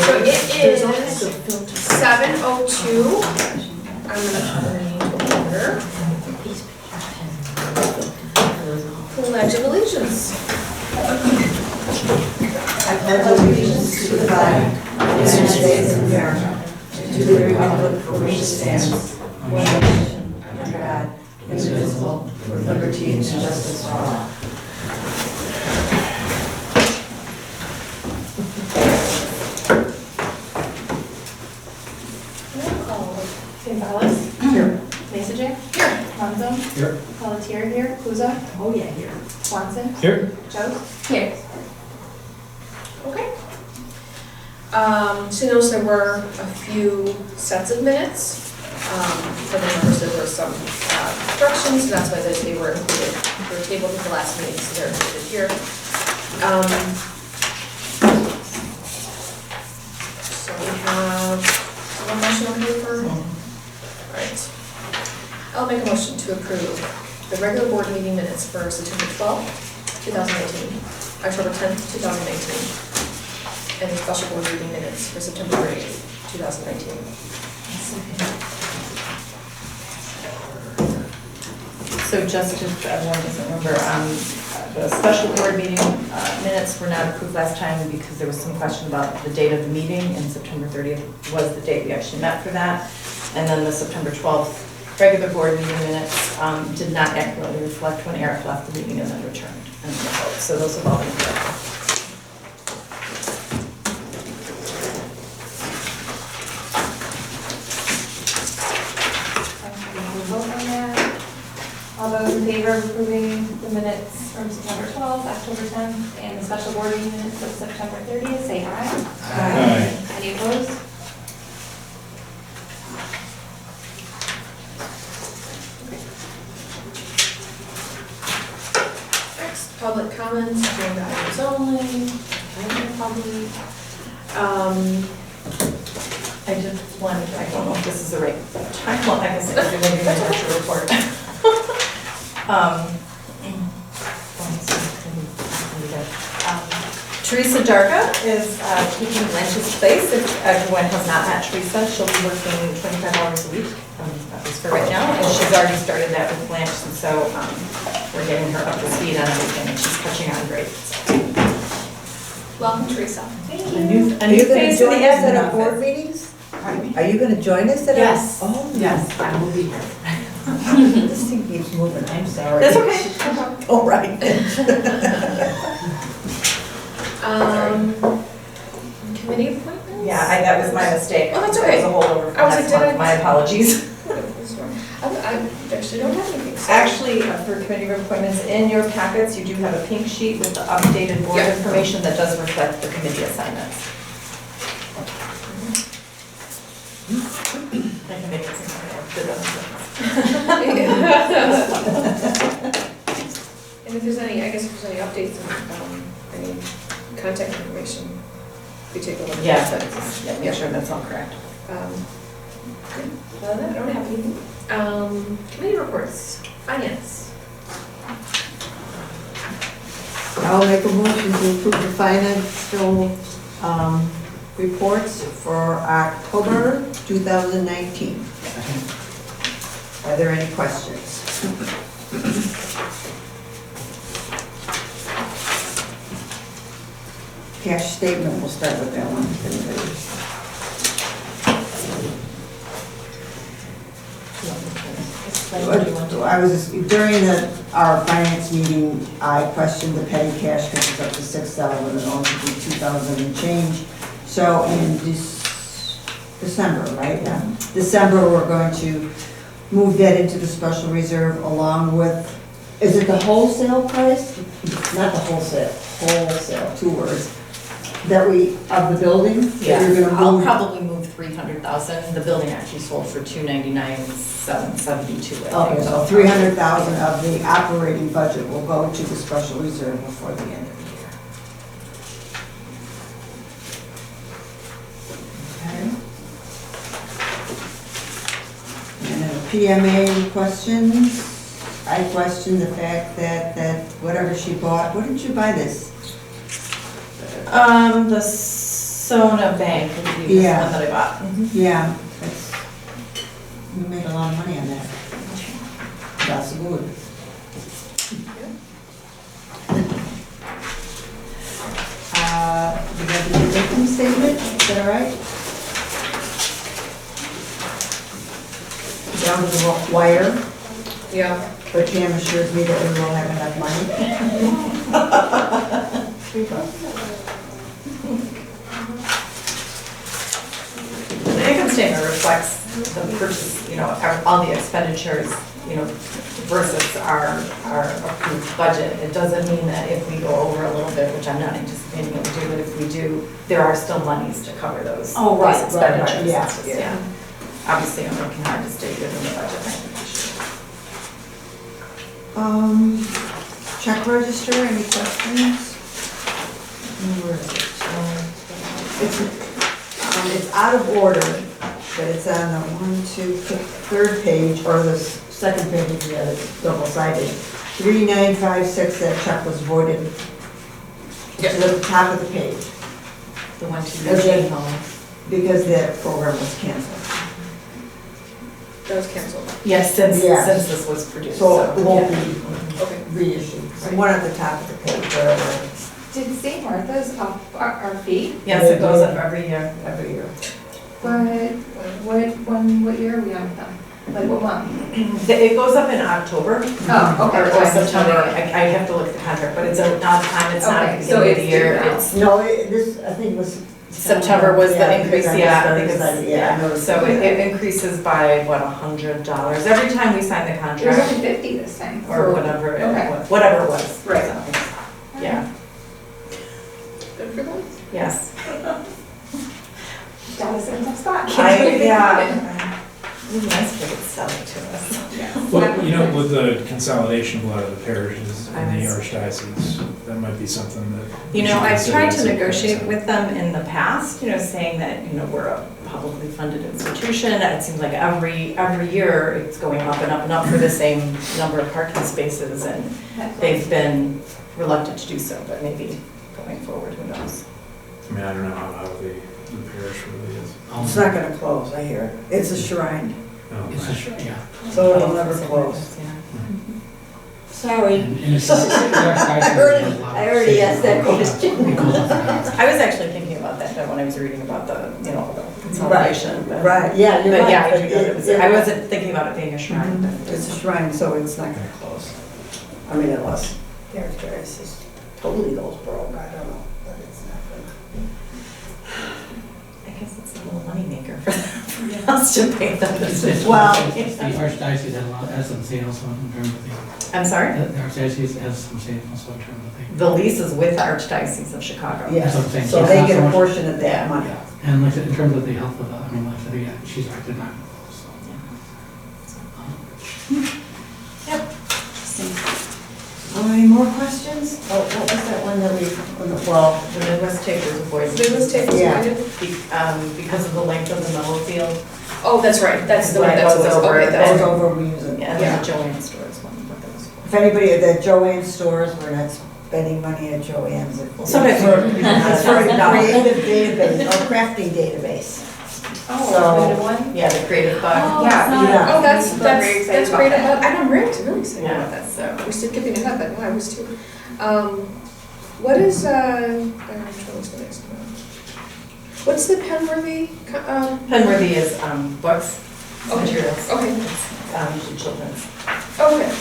So it There's all is kinds of filters. 7:02. I'm gonna turn order. Pledge of Allegiance. I pledge allegiance to the flag of the United States of America, and to the republic for which it stands, one nation, under God, indivisible, with liberty and justice for all. Gonzalez. Here. Masajic. Here. Monzo. Here. Pelletier here. Kuza. Oh, yeah, here. Swanson. Here. Joe. Here. Okay. So notice there were a few sets of minutes. For the members, there were some corrections, so that's why they were included. They were tabled at the last meeting, so they're included here. So we have one motion on paper. Alright. I'll make a motion to approve the regular board meeting minutes for September 12th, 2019, October 10th, 2019, and the special board meeting minutes for September 30th, 2019. So just if everyone doesn't remember, the special board meeting minutes were not approved last time because there was some question about the date of the meeting, and September 30th was the date we actually met for that. And then the September 12th regular board meeting minutes did not accurately reflect when Eric left the meeting and then returned. And so those have all been corrected. Vote on that. All those in favor of approving the minutes from September 12th, October 10th, and the special board meeting minutes of September 30th, say aye. Aye. Any opposed? Next, public comments, agenda items only, public. I just wanted, I don't know if this is the right time, well, I guess it's going to be my virtual report. Teresa Darga is taking Blanche's place. If everyone has not met Teresa, she'll be working 25 hours a week, at least for right now, and she's already started that with Blanche, and so we're getting her up to speed on everything, and she's catching on great. Welcome, Teresa. Thank A you. new Are you going face to in join the us at admin our board office. meetings? Pardon me? Are you going to join us at our? Yes. Oh, Yes, I will be here. This thing keeps moving, I'm sorry. That's okay. Oh, right. Committee appointments? Yeah, that was my mistake. Oh, that's That okay. was a holdover from I was like, last did I- month. My apologies. I actually don't have anything. so- Actually, for committee appointments, in your packets, you do have a pink sheet with the updated board Yeah. information that does reflect the committee assignments. I can make it something more good on And if there's any, I guess if there's any updates, any contact information, we take a look at Yeah, that. but yeah, make sure that's all correct. Good. Other than that, I don't have anything. Committee reports, finance. I'll make a motion to approve the financial reports for October 2019. Are there any questions? Cash statement, we'll start with that one. if anybody- I was, during our finance meeting, I questioned the petty cash because it's up to 6,000 and only to be 2,000 and change. So in December, right? Yeah. December, we're going to move that into the special reserve along with, is it the wholesale price? Not the wholesale, 2 words, that of the building? that Yeah, you're gonna I'll move? probably move 300,000. The building actually sold for 299,772. Okay, so 300,000 of the operating budget will go to the special reserve before the end of the year. Okay. And then PMA questions. I question the fact that whatever she bought, what did you buy this? The Sona Bank would be the Yeah. one that I bought. Yeah, that's, we made a lot of money on that. That's good. We got the income statement, is that all right? Down to the wire, Yeah. but Pam assures me that we will have enough The income statement reflects the purchase, all the expenditures, versus our approved budget. It doesn't mean that if we go over a little bit, which I'm not anticipating it to do, but if we do, there are still monies to cover those. Oh, right, those right, right, expenditures. yeah, It's just, yeah. Obviously, I'm working hard to stay within the budget. I think we should. Check register, any questions? Where is it? It's out of order, but it's on the third page, or the second page of the other, double-sided. 3956, that check was voided. Yeah. To the top of the page, The one to Okay. Eugene Home. because that program was canceled. That was canceled. Yes, since Yeah. this was produced. So it won't be Okay. reissued. So one at the top of the page, wherever, Did St. Martha's up our fee? Yes, it goes up every year. every year. What year are we on with them? Like what month? It goes up in October. Oh, okay. Or September, I have to look at the contract, but it's an odd time, it's not at Okay, the so beginning of the it's year, due now. it's, No, this, I think was. September was the Yeah, increase, because yeah, I started think it's, studying, yeah, I noticed so that. it increases by, what, $100 every time we sign the It was contract, only 50 this time. or whatever it Okay. was, whatever it was. Right. So, yeah, Good for them. yes. Dallas ends up spot. Yeah. It'd be nice if they could sell it to us. Well, with the consolidation of a lot of the parishes in the I see. archdiocese, that might be something that. we should I've consider tried as to a negotiate concept. with them in the past, saying that, we're a publicly funded institution, and it seems like every year it's going up and up and up for the same number of parking spaces, and they've been reluctant to do so, but maybe going forward, who knows? I mean, I don't know how the parish really is. It's not gonna close, I hear. It's a shrine, Oh, It's a shrine, yeah. so it'll never close. Yeah. Sorry. And it's, I already asked that question. It goes up and down. I was actually thinking about that when I was reading about the consolidation. but- Right, yeah, you're But right. yeah, I but do know that it was, I wasn't thinking about it being a shrine, but. It's a shrine, so it's not gonna close. I mean, unless the archdiocese totally goes broke, I don't know, but it's not gonna. I guess it's a little moneymaker for us to pay them this. Well- The archdiocese has some say also in terms of the, I'm sorry? the archdiocese has some say also in terms of The lease is with the Archdiocese of Chicago. Yeah, That's what I'm saying. so It's they not get so a much- portion of the. that money. Yeah, and like I said, in terms of the health of the, like I said, yeah, she's right, they're not close, so. Any more questions? Oh, what was that one that we, well, The Midwest Tape was avoided. Midwest Tape was Yeah. avoided? Because of the length of the mellow field. Oh, that's right, that's the one Right, that that was was, over. okay, That goes that's, over, we use it. Yeah, and then the Joanne stores one, what that was If for. anybody at the Joanne stores, we're not spending money at Joanne's. Sometimes we're- It's for a creative database, or crafting database. Oh, So- the one? Yeah, the Creative Bug. Yeah. Yeah. oh, that's People are very excited great, about that. I'm really excited Yeah. about that, so, we're still keeping ahead, but yeah, I was too. What is, I'm trying to what's the next one? What's the Penworthy, Penworthy is books, Okay. materials, okay, usually children's. okay.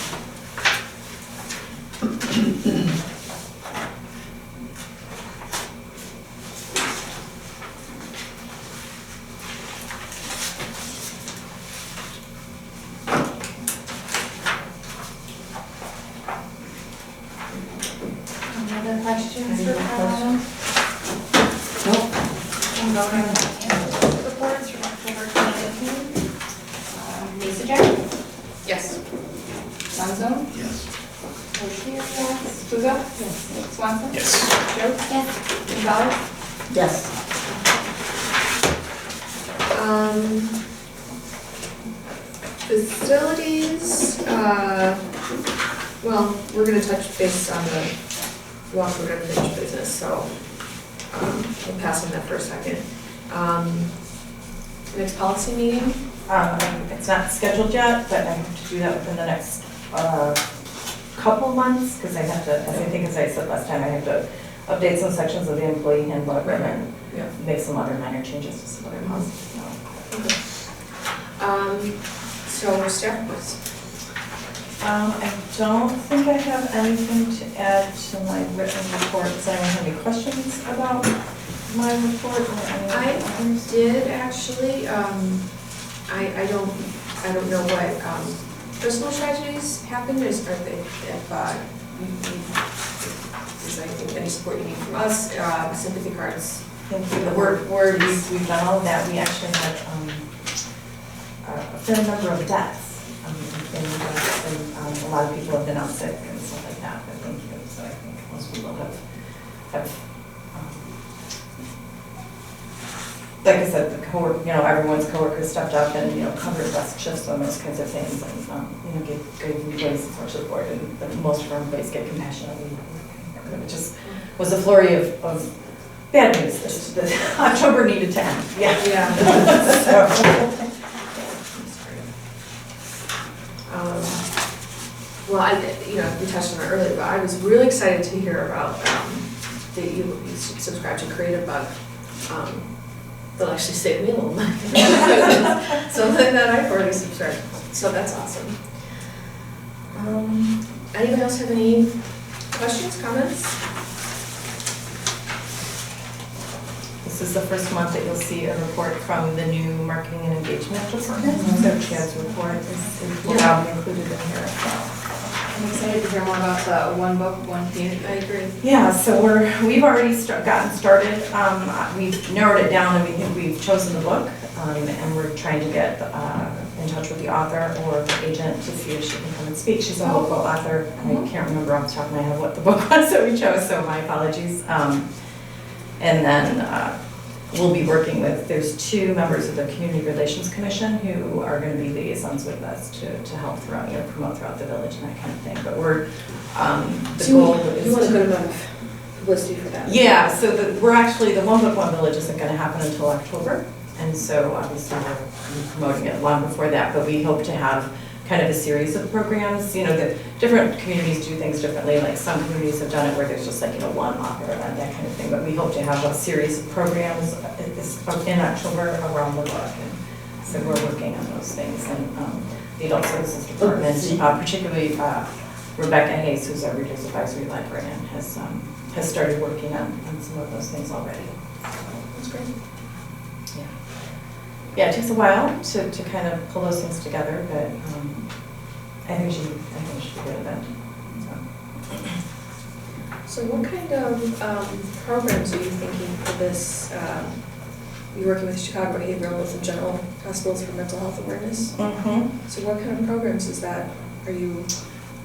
Any other questions for Carol? Nope. And voting on the reports from October 2015. Lisa Jack? Yes. Monzo? Yes. Bashir, yes. Puzo? Yes. Swanson? Yes. Joe? Yes. Gonzalez? Yes. Facilities, well, we're gonna touch base on the Walker unfinished business, so. We'll pass on that for a second. Next policy meeting? It's not scheduled yet, but I have to do that within the next couple months, because I have to, as I said last time, I have to update some sections of the employee handbook and then Yeah. make some other minor changes to some other policies. So staff reports. I don't think I have anything to add to my written report. Does anyone have any questions about my report or any I others? did actually, I don't know what, personal tragedies happened, is there any support you need from us, sympathy cards? Thank you. Words. We've done all of that. We actually had a fair number of deaths. And a lot of people have been out sick and stuff like that, but thank you. So I think most people have like I said, everyone's coworkers stepped up and, covered less shifts on those kinds of things and, gave employees as much support, and most of our employees get compassionate. It just was a flurry of bad news that October needed to end. Yeah. Well, we touched on it earlier, but I was really excited to hear about that you subscribe to Creative Bug. They'll actually save me a little money. Something that I've already subscribed, so that's awesome. Anyone else have any questions, comments? This is the first month that you'll see a report from the new marketing and engagement department. So Chad's report will now be included in here as well. I'm excited to hear more about the one book, one community. I agree. Yeah, so we've already gotten started. We've narrowed it down, and we think we've chosen the book, and we're trying to get in touch with the author or the agent to see if she can come and speak. She's a local author. I can't remember off the top of my head what the book was that we chose, so my apologies. And then we'll be working with, there's 2 members of the Community Relations Commission who are going to be liaisons with us to help throughout, promote throughout the village and that kind of thing. But we're, the goal is You want a to- good amount of publicity for that? Yeah, so we're actually, the One Book, One Village isn't going to happen until October. And so obviously we're promoting it long before that, but we hope to have kind of a series of programs. The different communities do things differently. Like some communities have done it where there's just like, one author event, that kind of thing. But we hope to have a series of programs in October around the book. And so we're working on those things. And the Adult Services Department, particularly Rebecca Hayes, who's our Reader's Advisory Librarian, has started working on some of those things already. That's great. Yeah, it takes a while to kind of pull those things together, but I think she should be good at that. So what kind of programs are you thinking for this? You're working with Chicago Behavioral with the General Hospitals for Mental Health Awareness. Mm-hmm. So what kind of programs is that? Are you?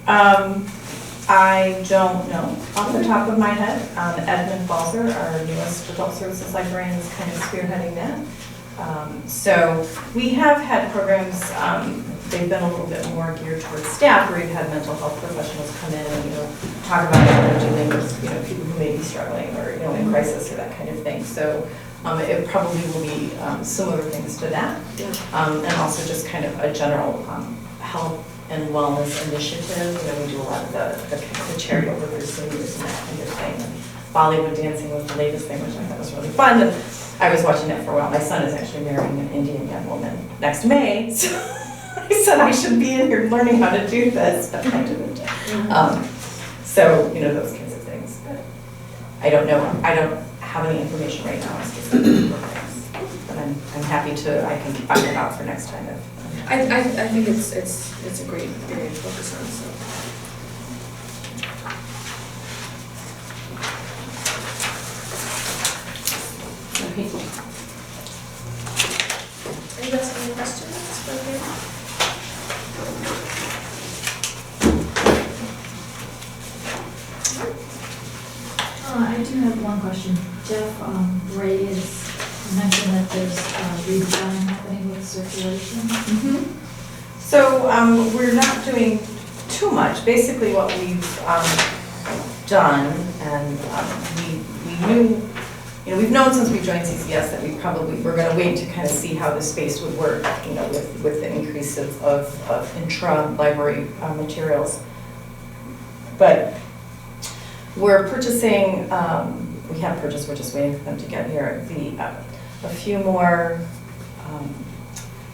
I don't know off the top of my head. Edmund Balzer, our newest adult services librarian, is kind of spearheading that. So we have had programs, they've been a little bit more geared towards staff, where we've had mental health professionals come in and, talk about how they're dealing with, people who may be struggling or, in crisis or that kind of thing. So it probably will be similar things to that. And also just kind of a general health and wellness initiative. We do a lot of the charity over for seniors and that kind of thing. And Bollywood dancing was the latest thing, which I thought was really fun. And I was watching that for a while. My son is actually marrying an Indian young woman next May, so I said I should be in here learning how to do this, but I didn't. So, those kinds of things. But I don't know. I don't have any information right now on specific programs, but I'm happy to. I can find it out for next time. I think it's a great area to focus on. So. Anybody else have any questions for me? I do have one question. Jeff Ray has mentioned that there's redesign happening with circulation. So we're not doing too much. Basically what we've done, and we knew, we've known since we joined CCS that we're gonna wait to kind of see how the space would work, with the increase of intra-library materials. But we're purchasing, we have purchased, we're just waiting for them to get here, a few more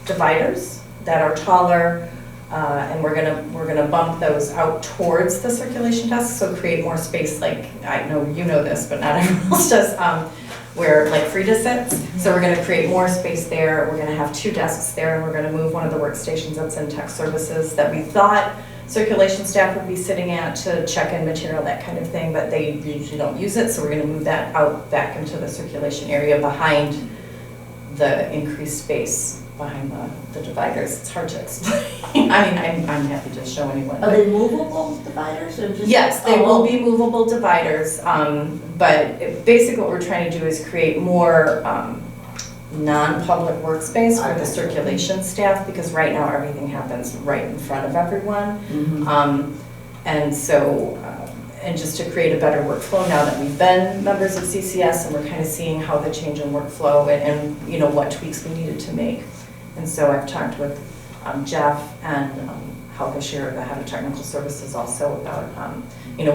dividers that are taller, and we're gonna bump those out towards the circulation desk, so create more space, like, I know you know this, but not everyone else does, where like Frida sits. So we're gonna create more space there, we're gonna have 2 desks there, and we're gonna move one of the workstations that's in tech services that we thought circulation staff would be sitting at to check in material, that kind of thing, but they usually don't use it, so we're gonna move that out back into the circulation area behind the increased space behind the dividers. It's hard to explain. I mean, I'm happy to show anyone. Are they movable dividers or just? Yes, they will be movable dividers, but basically what we're trying to do is create more non-public workspace for the circulation staff, because right now everything happens right in front of everyone. And so, and just to create a better workflow now that we've been members of CCS and we're kind of seeing how the change in workflow and what tweaks we needed to make. And so I've talked with Jeff and Helga Shearer, the head of technical services, also about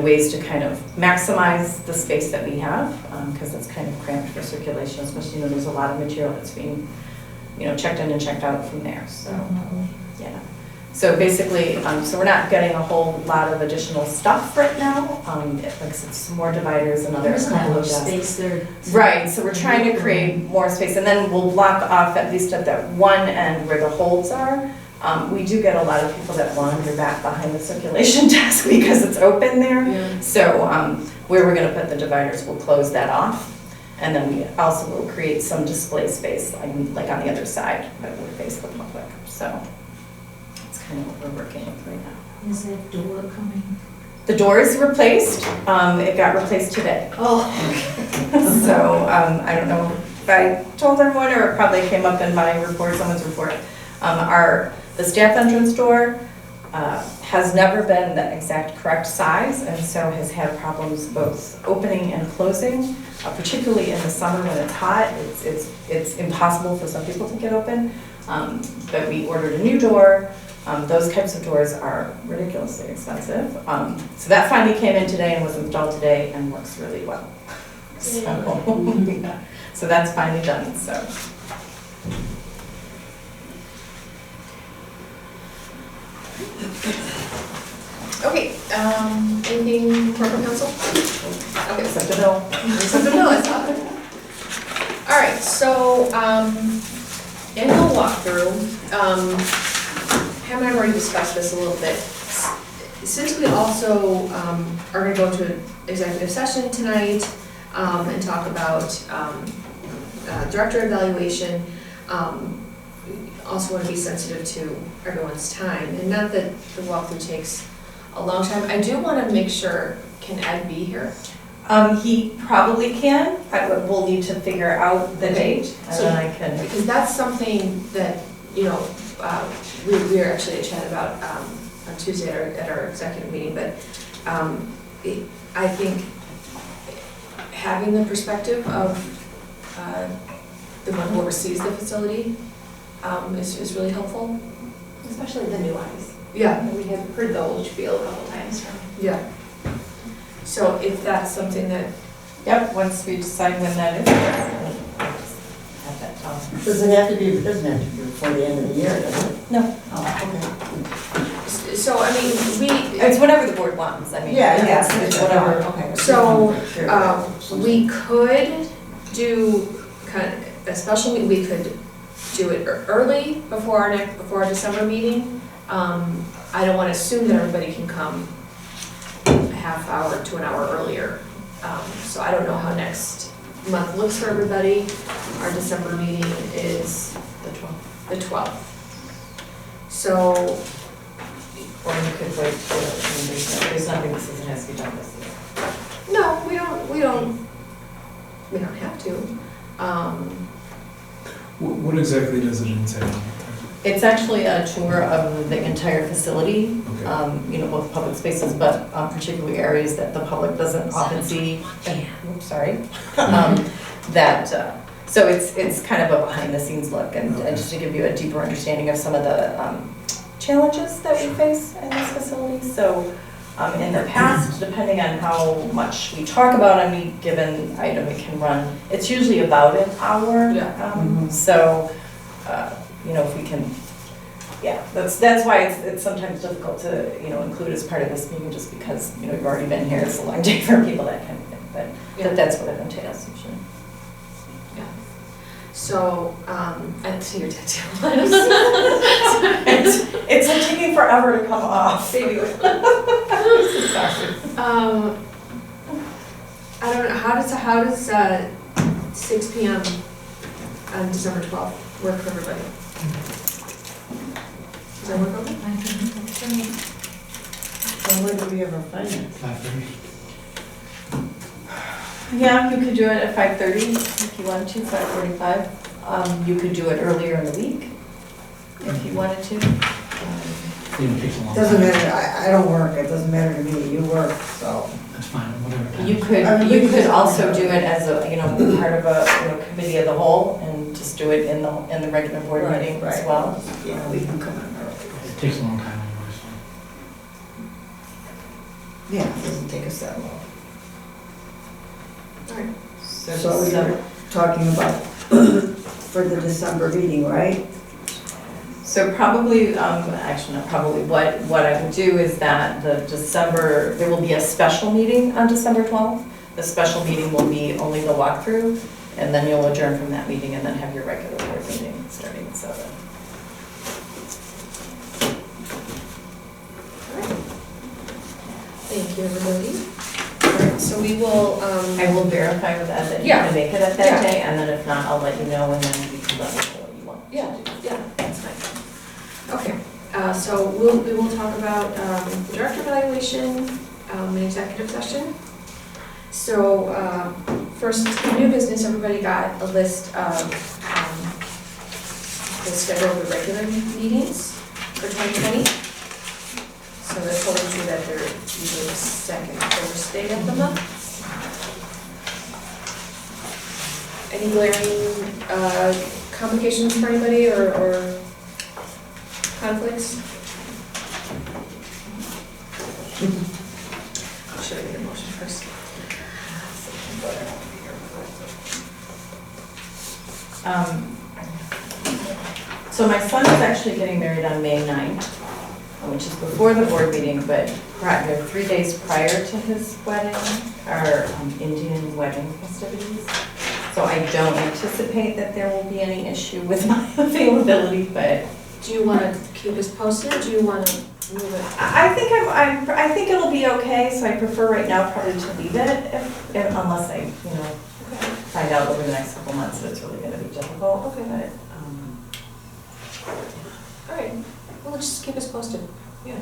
ways to kind of maximize the space that we have, because it's kind of cramped for circulation, especially there's a lot of material that's being checked in and checked out from there. So yeah. So basically, so we're not getting a whole lot of additional stuff right now. Like some more dividers and other There's not couple of enough desks. space there. Right, so we're trying to create more space, and then we'll block off at least at that one end where the holds are. We do get a lot of people that wander back behind the circulation desk because it's open there. Yeah. So where we're going to put the dividers, we'll close that off. And then we also will create some display space, like on the other side that will face the public. So that's kind of what we're working with right now. Is that door coming? The door is replaced. It got replaced today. Oh. So I don't know if I told everyone or it probably came up in my report, someone's report. The staff entrance door has never been the exact correct size, and so has had problems both opening and closing, particularly in the summer when it's hot. It's impossible for some people to get open, but we ordered a new door. Those types of doors are ridiculously expensive. So that finally came in today and was installed today and works really well. So that's finally done, so. Okay, anything for council? Okay, Except a bill. except the bill, I saw it. All right, so, in the walkthrough, Pam and I have already discussed this a little bit. Since we also, are gonna go into an executive session tonight, and talk about, director evaluation, also want to be sensitive to everyone's time, and not that the walkthrough takes a long time. I do want to make sure, can Ed be here? He probably can. We'll need to figure out the date, and So- then I can. Because that's something that, we were actually at chat about on Tuesday at our executive meeting, but I think having the perspective of the one who oversees the facility is really helpful. Especially the new eyes. Yeah. We have heard the old spiel a couple times from. Yeah. So if that's something that, Yep, once we decide when that is. At that time. Does it have to be, it doesn't have to be before the end of the year, does it? No, Oh, so I mean, it's whenever the board wants, I mean. Yeah, it's whatever. Okay. So, Sure. we could do kind of a special meeting, we could do it early before our December meeting. I don't want to assume that everybody can come a half hour to an hour earlier. So I don't know how next month looks for everybody. Our December meeting is the 12th. So, Or you could wait for, there's nothing that says it has to be done this year. no, we don't have to. What exactly does it entail? It's actually a tour of the entire facility, Okay. both public spaces, but particularly areas that the public doesn't often see. Oops, sorry. that, so it's kind of a behind the scenes look and just to give you a deeper understanding of some of the challenges that we face in this facility. So in the past, depending on how much we talk about any given item, it can run, it's usually about an hour. Yeah. So, you know, if we can, yeah, that's why it's sometimes difficult to, you know, include as part of this meeting, just because, you know, you've already been here, it's a long day for people, that kind of thing. But that's what it entails, usually. So, I see your tattoo. It's like taking forever to come off. Baby. Sorry. I don't know, how does 6 PM on December 12th work for everybody? Does that work okay? When do we have our finance? 5:30. Yeah, you could do it at 5:30 if you wanted to, 5:45. You could do it earlier in the week if you wanted to. It takes a long Doesn't time. matter, I don't work, it doesn't matter to me, you work, so. That's fine, whatever time. You could also do it as a, you know, part of a, you know, committee of the whole and just do it in the regular board Right, meeting as right. well. Yeah, we can come in early. It takes a long time anyway, so. Yeah, it doesn't take us that long. Alright. So we're talking about for the December meeting, right? So probably, actually not probably, what I would do is that there will be a special meeting on December 12th. The special meeting will be only the walkthrough, and then you'll adjourn from that meeting and then have your regular board meeting starting at 7. Thank you, everybody. Alright, so we will, I will verify with Ed that you Yeah. can make it at Yeah. that day, and then if not, I'll let you know, and then you can let me know what you want. yeah, that's fine. Okay, so we will talk about the director evaluation in executive session. So first, new business, everybody got a list of the schedule of the regular meetings for 2020. So that told you that they're usually the second Thursday of the month. Any glaring complications for anybody or conflicts? Should I get a motion first? So my son is actually getting married on May 9th, which is before the board meeting, but 3 days prior to his wedding are Indian wedding festivities. So I don't anticipate that there will be any issue with my availability, but Do you want to keep us posted, or do you want to move it? I think I think it'll be okay, so I prefer right now probably to leave it unless I, you know, find out over the next couple months that it's really gonna be difficult. Okay. But, All right, well, just keep us posted. Yeah.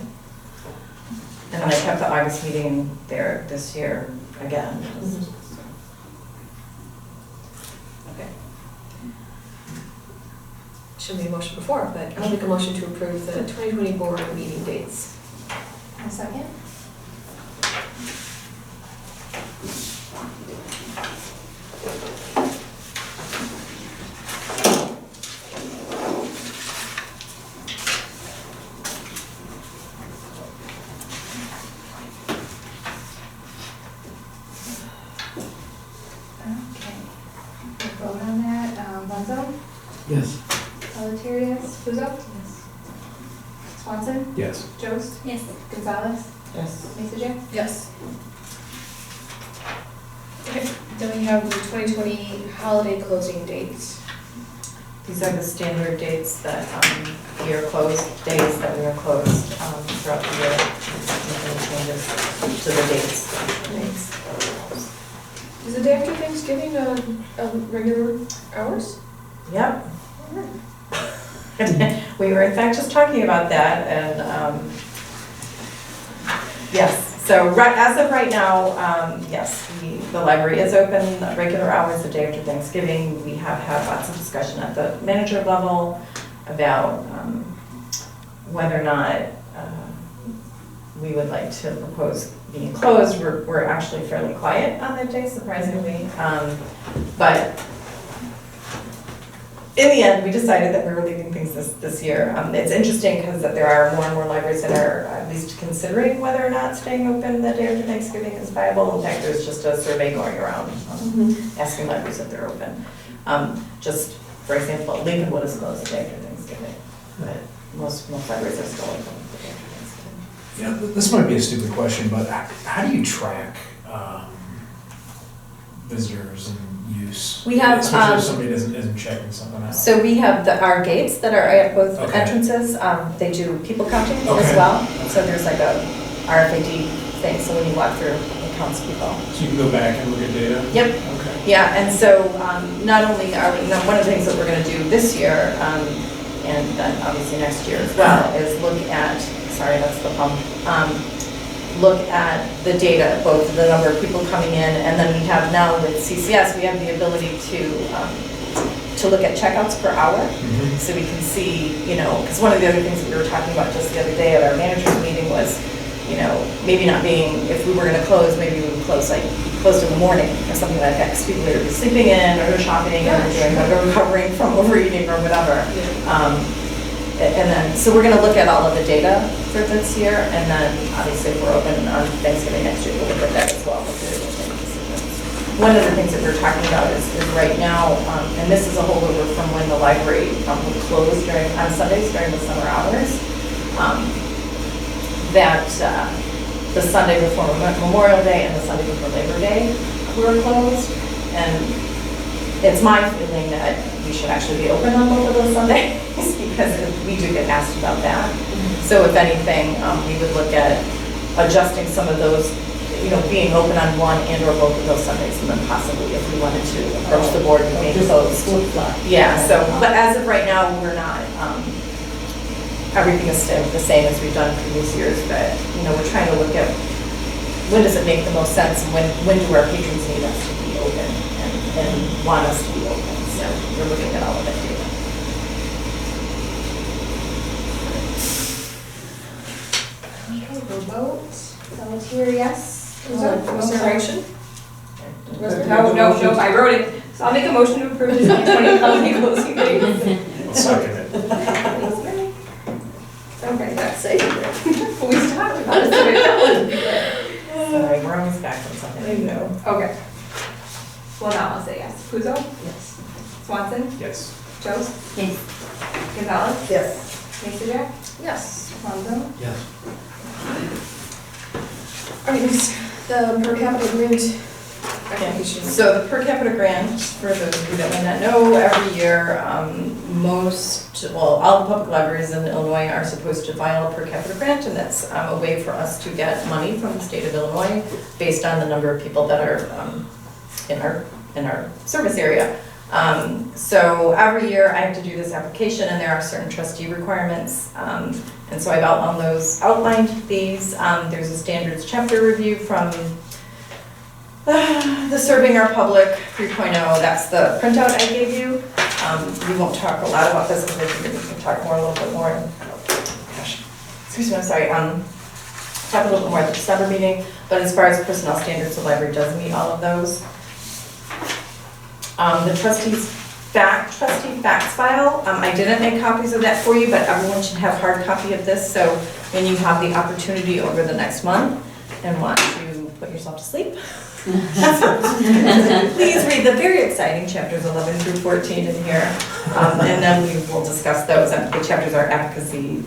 and then I kept the August meeting there this year again. Okay. Should have made a motion before, but I'll make a motion to approve the 2020 board meeting dates. A second? Okay. We'll vote on that. Bunzo? Yes. Deleterious? Puzo? Yes. Swanson? Yes. Jost? Yes. Gonzalez? Yes. Mesa? Yes. Okay, then we have the 2020 holiday closing dates. These are the standard dates that we are closed, days that we are closed throughout the year. Nothing changes to the dates. Is the day after Thanksgiving regular hours? Yep. We were in fact just talking about that, and yes, so as of right now, yes, the library is open regular hours the day after Thanksgiving. We have had lots of discussion at the manager level about whether or not we would like to propose being closed. We're actually fairly quiet on that day, surprisingly. But in the end, we decided that we were leaving things this year. It's interesting because that there are more and more libraries that are at least considering whether or not staying open the day after Thanksgiving is viable. In fact, there's just a survey going around asking libraries if they're open. Just for example, Lincolnwood is closed the day after Thanksgiving, but most libraries are still open the day after Thanksgiving. Yeah, this might be a stupid question, but how do you track visitors and use? We have, Especially if somebody isn't checking something out. So we have our gates that are at both Okay. entrances. They do people counting as Okay. well. So there's like a RFID thing, so when you walk through, it counts people. So you can go back and look at data? Yep. Okay. Yeah, and so not only are we, one of the things that we're going to do this year, and then obviously next year as well, is look at, sorry, that's the pump, look at the data, both the number of people coming in, and then we have now with CCS, we have the ability to look at checkouts per hour. Mhm. So we can see, because one of the other things that we were talking about just the other day at our managers meeting was, maybe not being, if we were going to close, maybe we would close in the morning or something like that, because people would be sleeping in or shopping or doing, or recovering from overeating or whatever. And then, so we're going to look at all of the data for this year, and then obviously if we're open on Thanksgiving next year, we'll look at that as well. One of the things that we're talking about is right now, and this is a holdover from when the library would close on Sundays during the summer hours, that the Sunday before Memorial Day and the Sunday before Labor Day were closed. And it's my feeling that we should actually be open on both of those Sundays because we do get asked about that. So if anything, we would look at adjusting some of those, being open on one and or both of those Sundays, and then possibly if we wanted to approach the board and make those. Yeah, so, but as of right now, we're not, everything is still the same as we've done previous years, but, we're trying to look at when does it make the most sense, and when do our patrons need us to be open and want us to be open. So we're looking at all of that data. Okay, we'll vote. Pelletier, yes. Consideration? No, I wrote it. So I'll make a motion to approve the 2020 Pelletier closing date. I'll second it. Okay, that's Say. well, we talked about it, so it wouldn't be good. Sorry, we're almost back from something. I know. Okay. Well, now I'll say yes. Puzo? Yes. Swanson? Yes. Jost? Yes. Gonzalez? Yes. Mason? Yes. Alonso? Yes. All right, next, the per capita grant application. So the per capita grant, for those of you that may not know, every year, all the public libraries in Illinois are supposed to file a per capita grant, and that's a way for us to get money from the state of Illinois based on the number of people that are in our service area. So every year I have to do this application, and there are certain trustee requirements. And so I've outlined these. There's a standards chapter review from the Serving Our Public 3.0. That's the printout I gave you. We won't talk a lot about this because I think we can talk more a little bit more. Excuse me, I'm sorry. Talk a little bit more at the December meeting. But as far as personnel standards, the library does meet all of those. The trustee facts file, I didn't make copies of that for you, but everyone should have hard copy of this, so when you have the opportunity over the next month and want to put yourself to sleep, please read the very exciting chapters 11 through 14 in here, and then we will discuss those. And the chapters are advocacy,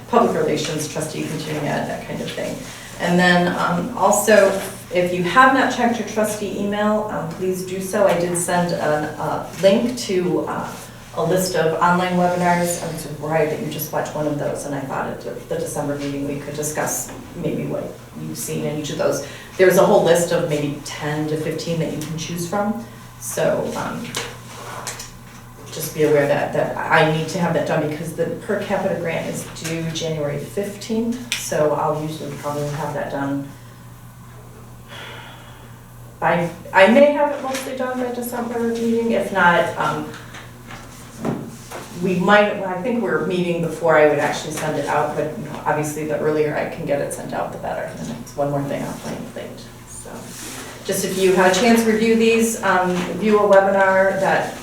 public relations, trustee continuing ed, that kind of thing. And then also, if you have not checked your trustee email, please do so. I did send a link to a list of online webinars. I'm surprised that you just watched one of those, and I thought at the December meeting we could discuss maybe what you've seen in each of those. There's a whole list of maybe 10 to 15 that you can choose from. So just be aware that I need to have that done because the per capita grant is due January 15th. So I'll usually probably have that done. I may have it mostly done by December meeting. If not, we might, well, I think we're meeting before I would actually send it out, but you know, obviously the earlier I can get it sent out, the better. And it's one more thing off my plate, so. Just if you had a chance to review these, view a webinar that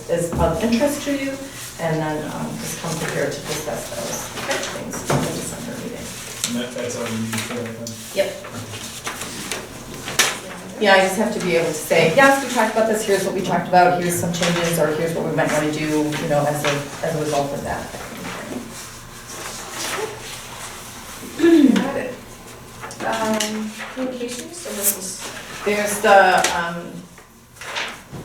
is of interest to you, and then just come prepared to discuss those things in the December meeting. And that's all you need for that then? Yep. Yeah, I just have to be able to say, yes, we talked about this, here's what we talked about, here's some changes, or here's what we might want to do, you know, as a result of that. Got it. Communications, so this is, There's the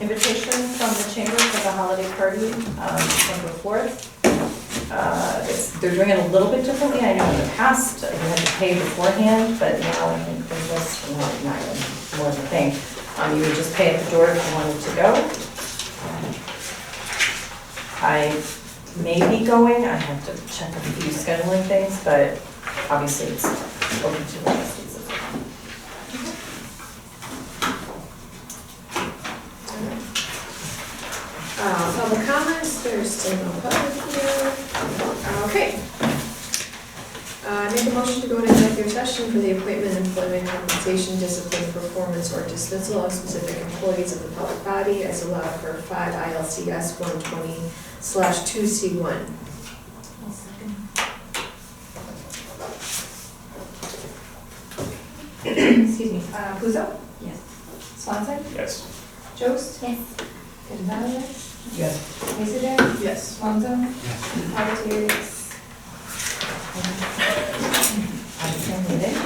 invitation from the chamber for the holiday party, December 4th. They're doing it a little bit differently. I know in the past, you had to pay beforehand, but now I think there's just, not more of a thing. You would just pay at the door if you wanted to go. I may be going, I have to check a few scheduling things, but obviously it's open to the trustees as well. public comments, there's still no public here. Okay. I make a motion to go into executive session for the appointment, employment, compensation, discipline, performance, or dismissal of specific employees of the public body as allowed for 5 ILCS 120/2C1. Excuse me, Puzo? Yes. Swanson? Yes. Jost? Yes. Gonzalez? Yes. Mason? Yes. Swanson? Audetey? I'm meeting.